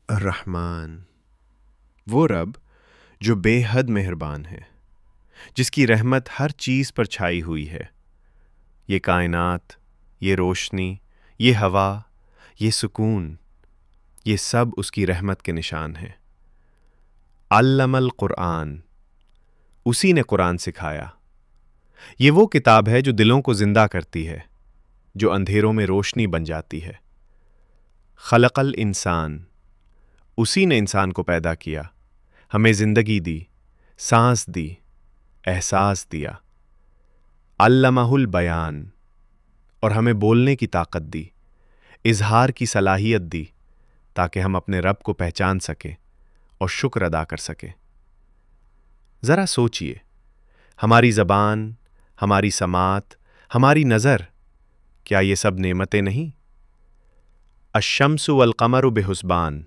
الرحمن، وہ رب جو بے حد مہربان ہے، جس کی رحمت ہر چیز پر چھائی ہوئی ہے۔ یہ کائنات، یہ روشنی، یہ ہوا، یہ سکون، یہ سب اس کی رحمت کے نشان ہیں۔ علم القرآن، اسی نے قرآن سکھایا۔ یہ وہ کتاب ہے جو دلوں کو زندہ کرتی ہے، جو اندھیروں میں روشنی بن جاتی ہے۔ خلق الانسان، اسی نے انسان کو پیدا کیا، ہمیں زندگی دی، سانس دی، احساس دیا۔ علمہ البیان، اور ہمیں بولنے کی طاقت دی، اظہار کی صلاحیت دی، تاکہ ہم اپنے رب کو پہچان سکیں اور شکر ادا کر سکیں۔ ذرا سوچئے، ہماری زبان، ہماری سماعت، ہماری نظر، کیا یہ سب نعمتیں نہیں؟ الشمس والقمر بحسبان،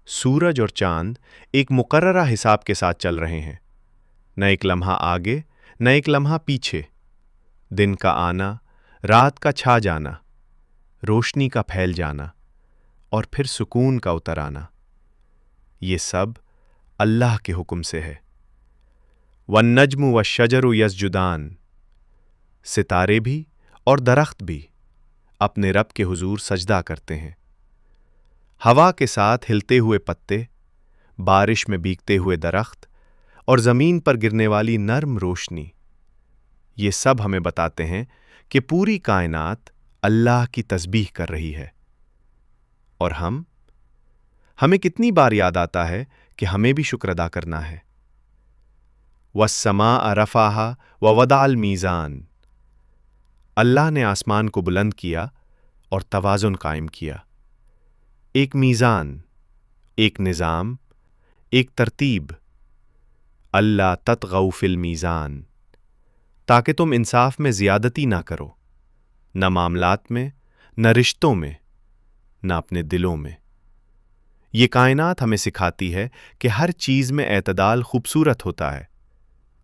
سورج اور چاند ایک مقررہ حساب کے ساتھ چل رہے ہیں، نہ ایک لمحہ آگے، نہ ایک لمحہ پیچھے۔ دن کا آنا، رات کا چھا جانا، روشنی کا پھیل جانا، اور پھر سکون کا اتر آنا، یہ سب اللہ کے حکم سے ہے۔ والنجم والشجر یسجدان، ستارے بھی اور درخت بھی اپنے رب کے حضور سجدہ کرتے ہیں۔ ہوا کے ساتھ ہلتے ہوئے پتے، بارش میں بھیگتے ہوئے درخت، اور زمین پر گرنے والی نرم روشنی، یہ سب ہمیں بتاتے ہیں کہ پوری کائنات اللہ کی تسبیح کر رہی ہے۔ اور ہمیں کتنی بار یاد آتا ہے کہ ہمیں بھی شکر ادا کرنا ہے۔ والسماء رفعها ووضع الميزان، اللہ نے آسمان کو بلند کیا اور توازن قائم کیا۔ ایک میزان، ایک نظام، ایک ترتیب۔ اللہ تطغوا فی المیزان، تاکہ تم انصاف میں زیادتی نہ کرو، نہ معاملات میں، نہ رشتوں میں، نہ اپنے دلوں میں۔ یہ کائنات ہمیں سکھاتی ہے کہ ہر چیز میں اعتدال خوبصورت ہوتا ہے،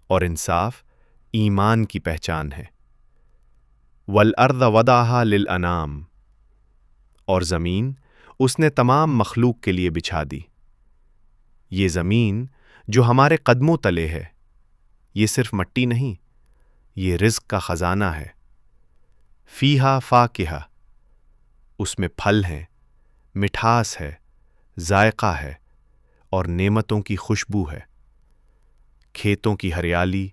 اور انصاف ایمان کی پہچان ہے۔ والارض وضعها للانام، اور زمین اس نے تمام مخلوق کے لیے بچھا دی۔ یہ زمین جو ہمارے قدموں تلے ہے، یہ صرف مٹی نہیں، یہ رزق کا خزانہ ہے۔ فیہا فاکہہ، اس میں پھل ہیں، مٹھاس ہے، ذائقہ ہے، اور نعمتوں کی خوشبو ہے۔ کھیتوں کی ہریالی،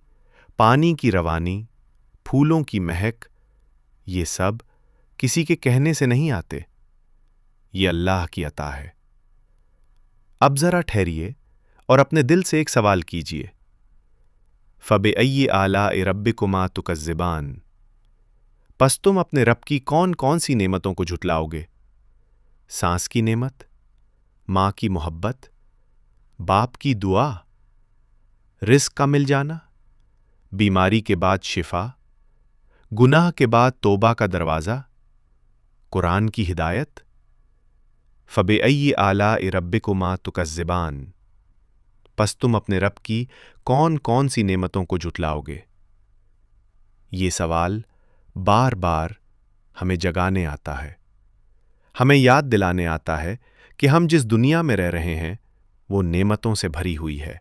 پانی کی روانی، پھولوں کی مہک، یہ سب کسی کے کہنے سے نہیں آتے، یہ اللہ کی عطا ہے۔ اب ذرا ٹھہریے اور اپنے دل سے ایک سوال کیجئے۔ فَبِأَيِّ آلَاءِ رَبِّكُمَا تُكَذِّبَانِ، پس تم اپنے رب کی کون کون سی نعمتوں کو جھٹلاؤ گے؟ سانس کی نعمت، ماں کی محبت، باپ کی دعا، رزق کا مل جانا، بیماری کے بعد شفا، گناہ کے بعد توبہ کا دروازہ، قرآن کی ہدایت۔ فَبِأَيِّ آلَاءِ رَبِّكُمَا تُكَذِّبَانِ، پس تم اپنے رب کی کون کون سی نعمتوں کو جھٹلاؤ گے؟ یہ سوال بار بار ہمیں جگانے آتا ہے، ہمیں یاد دلانے آتا ہے کہ ہم جس دنیا میں رہ رہے ہیں وہ نعمتوں سے بھری ہوئی ہے۔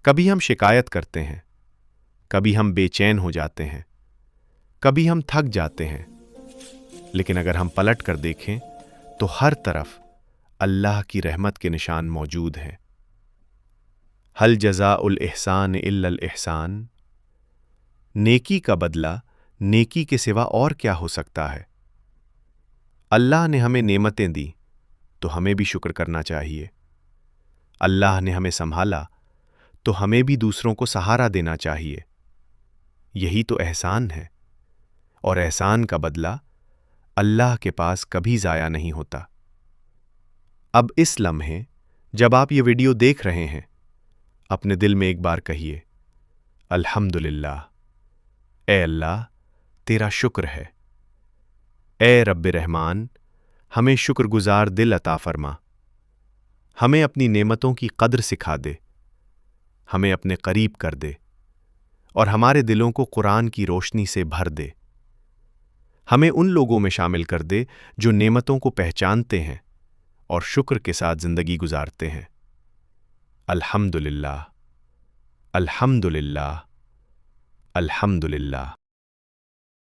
کبھی ہم شکایت کرتے ہیں، کبھی ہم بے چین ہو جاتے ہیں، کبھی ہم تھک جاتے ہیں، لیکن اگر ہم پلٹ کر دیکھیں تو ہر طرف اللہ کی رحمت کے نشان موجود ہیں۔ هل جزاء الاحسان الا الاحسان، نیکی کا بدلہ نیکی کے سوا اور کیا ہو سکتا ہے؟ اللہ نے ہمیں نعمتیں دی تو ہمیں بھی شکر کرنا چاہیے۔ اللہ نے ہمیں سنبھالا تو ہمیں بھی دوسروں کو سہارا دینا چاہیے۔ یہی تو احسان ہے، اور احسان کا بدلہ اللہ کے پاس کبھی ضائع نہیں ہوتا۔ اب اس لمحے جب آپ یہ ویڈیو دیکھ رہے ہیں، اپنے دل میں ایک بار کہیے، الحمدللہ، اے اللہ تیرا شکر ہے۔ اے رب رحمان، ہمیں شکر گزار دل عطا فرما، ہمیں اپنی نعمتوں کی قدر سکھا دے، ہمیں اپنے قریب کر دے، اور ہمارے دلوں کو قرآن کی روشنی سے بھر دے۔ ہمیں ان لوگوں میں شامل کر دے جو نعمتوں کو پہچانتے ہیں اور شکر کے ساتھ زندگی گزارتے ہیں۔ الحمدللہ، الحمدللہ، الحمدللہ۔